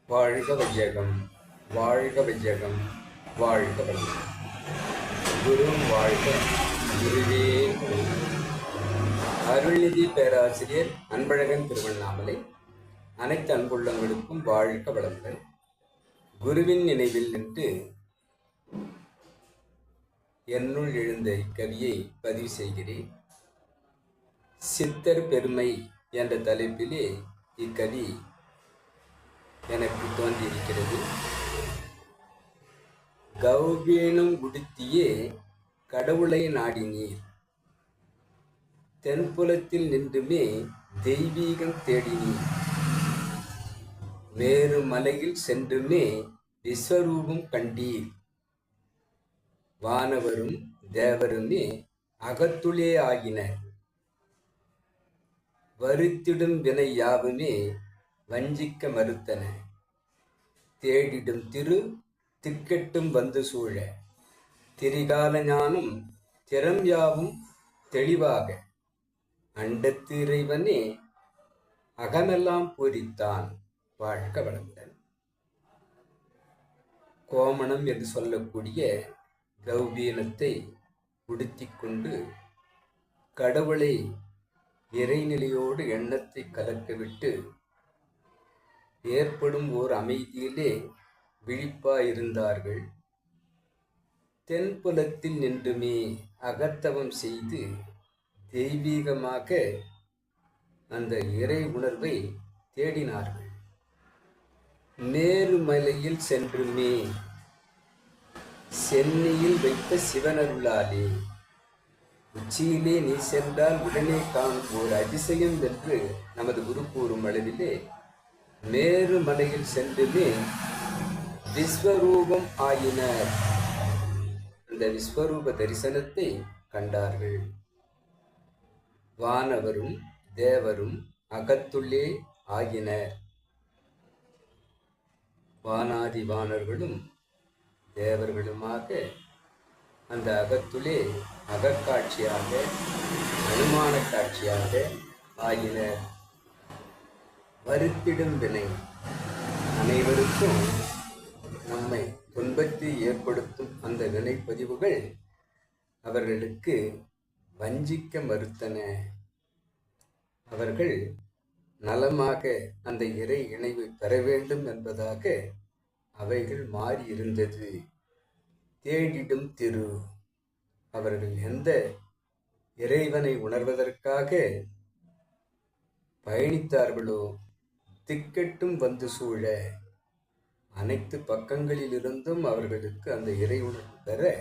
வாழ்க வையகம், வாழ்க வையகம், வாழ்க வையகம். குரும் வாழ்க, குருவே துணை. அருள்நிதி பேராசிரியர் அன்பழகன் திருவண்ணாமலை. அனைத்து அன்புள்ளங்களுக்கும் வாழ்க வளங்கள். குருவின் நினைவில் நின்று என்னுள் எழுந்த இக்கவியை பதிவு செய்கிறேன். சித்தர் பெருமை என்ற தலைப்பிலே இக்கவி எனக்கு தோன்றியிருக்கிறது. கௌபீனம் உடுத்தியே கடவுளை நாடினீர், தென்புலத்தில் நின்றுமே தெய்வீகம் தேடினீர், வேறு மலையில் சென்றுமே விஸ்வரூபம் கண்டீர், வானவரும் தேவருமே அகத்துளே ஆகினர், வருத்திடும் வினை யாவுமே வஞ்சிக்க மறுத்தன, தேடிடும் திரு திக்கெட்டும் வந்து சூழ, திரிகால ஞானம் திறம் யாவும் தெளிவாக, அண்டத்து இறைவனே அகமெல்லாம் பூரித்தான். வாழ்க வளமுடன். கோமணம் என்று சொல்லக்கூடிய கௌபீனத்தை உடுத்திக் கொண்டு கடவுளை இறைநிலையோடு எண்ணத்தை கலக்கவிட்டு ஏற்படும் ஓர் அமைதியிலே விழிப்பாயிருந்தார்கள். தென்புலத்தில் நின்றுமே அகத்தவம் செய்து தெய்வீகமாக அந்த இறை உணர்வை தேடினார்கள். மேருமலையில் சென்றுமே சென்னையில் வைத்த சிவனருளாலே, உச்சியிலே நீ சென்றால் உடனே காணும் ஒரு அதிசயம் என்று நமது குரு கூறும் அளவிலே மேருமலையில் சென்றுமே விஸ்வரூபம் ஆயினர். அந்த விஸ்வரூப தரிசனத்தை கண்டார்கள். வானவரும் தேவரும் அகத்துள்ளே ஆகினர். வானாதி வானர்களும் தேவர்களுமாக அந்த அகத்துளே அகக்காட்சியாக அனுமான காட்சியாக ஆகினர். வருத்திடும் வினை, அனைவருக்கும் நம்மை துன்பத்தை ஏற்படுத்தும் அந்த வினைப்பதிவுகள் அவர்களுக்கு வஞ்சிக்க மறுத்தன. அவர்கள் நலமாக அந்த இறை இணைவை பெற வேண்டும் என்பதாக அவைகள் மாறியிருந்தது. தேடிடும் திரு, அவர்கள் எந்த இறைவனை உணர்வதற்காக பயணித்தார்களோ திக்கெட்டும் வந்து சூழ, அனைத்து பக்கங்களிலிருந்தும் அவர்களுக்கு அந்த இறை உணர்வு பெற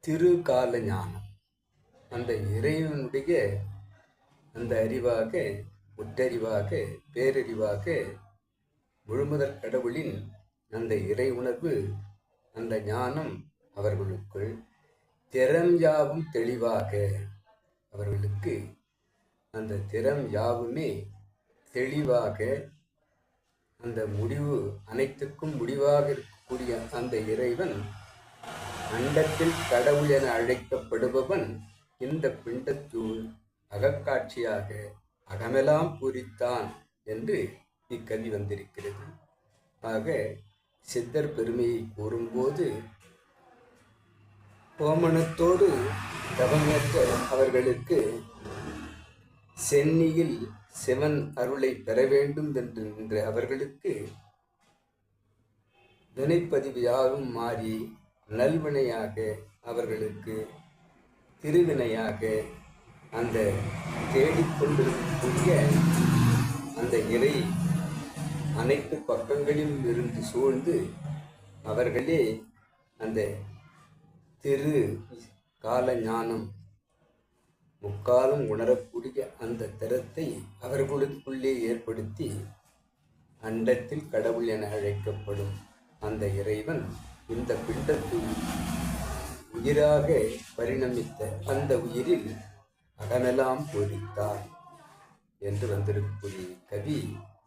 திருகால ஞானம், அந்த இறைவனுடைய அந்த அறிவாக, முற்றறிவாக, பேரறிவாக, முழுமுதற் கடவுளின் அந்த இறை உணர்வு, அந்த ஞானம் அவர்களுக்குள் திறம் யாவும் தெளிவாக, அவர்களுக்கு அந்த திறம் யாவுமே தெளிவாக, அந்த முடிவு அனைத்துக்கும் முடிவாக இருக்கக்கூடிய அந்த இறைவன், அண்டத்தில் கடவுள் என அழைக்கப்படுபவன் இந்த பிண்டத்தூள் அகக்காட்சியாக அகமெல்லாம் பூரித்தான் என்று இக்கவி வந்திருக்கிறது. ஆக சித்தர் பெருமையை கூறும்போது கோமணத்தோடு தவமேற்ற அவர்களுக்கு சென்னியில் சிவன் அருளை பெற வேண்டும் என்று நின்ற அவர்களுக்கு வினைப்பதிவு யாரும் மாறி நல்வினையாக, அவர்களுக்கு திருவினையாக அந்த தேடிக்கொண்டிருக்கக்கூடிய அந்த இறை அனைத்து பக்கங்களிலும் இருந்து சூழ்ந்து அவர்களே அந்த திரு கால ஞானம் முக்காலம் உணரக்கூடிய அந்த திறத்தை அவர்களுக்குள்ளே ஏற்படுத்தி அண்டத்தில் கடவுள் என அழைக்கப்படும் அந்த இறைவன் இந்த பிண்டத்தில் உயிராக பரிணமித்த அந்த உயிரில் அகமெல்லாம் போதித்தார் என்று வந்திருக்கக்கூடிய கவி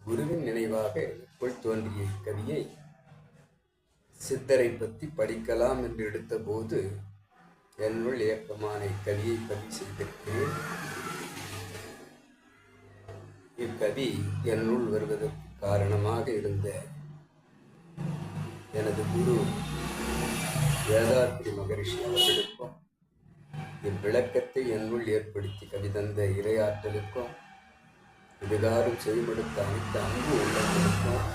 குருவின் நினைவாக எனக்குள் தோன்றிய கவியை சித்தரை பற்றி படிக்கலாம் என்று எடுத்தபோது என்னுள் இயக்கமான இக்கவியை பதிவு செய்திருக்கிறேன். இக்கவி என்னுள் வருவதற்கு காரணமாக இருந்த எனது குரு வேதாத்ரி மகரிஷி அவர்களுக்கும் இவ்விளக்கத்தை என்னுள் ஏற்படுத்தி கவிதந்த இறையாற்றலுக்கும் இதுகாரும் செவிமடுத்த அனைத்து அன்பு உள்ளங்களுக்கும்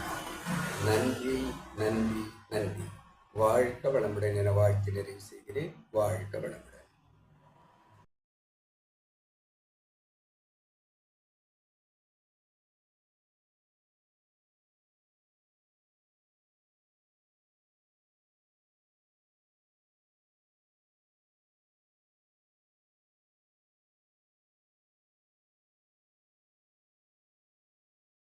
நன்றி நன்றி நன்றி. வாழ்க வளமுடன் என வாழ்த்து நிறைவு செய்கிறேன். வாழ்க வளமுடன்.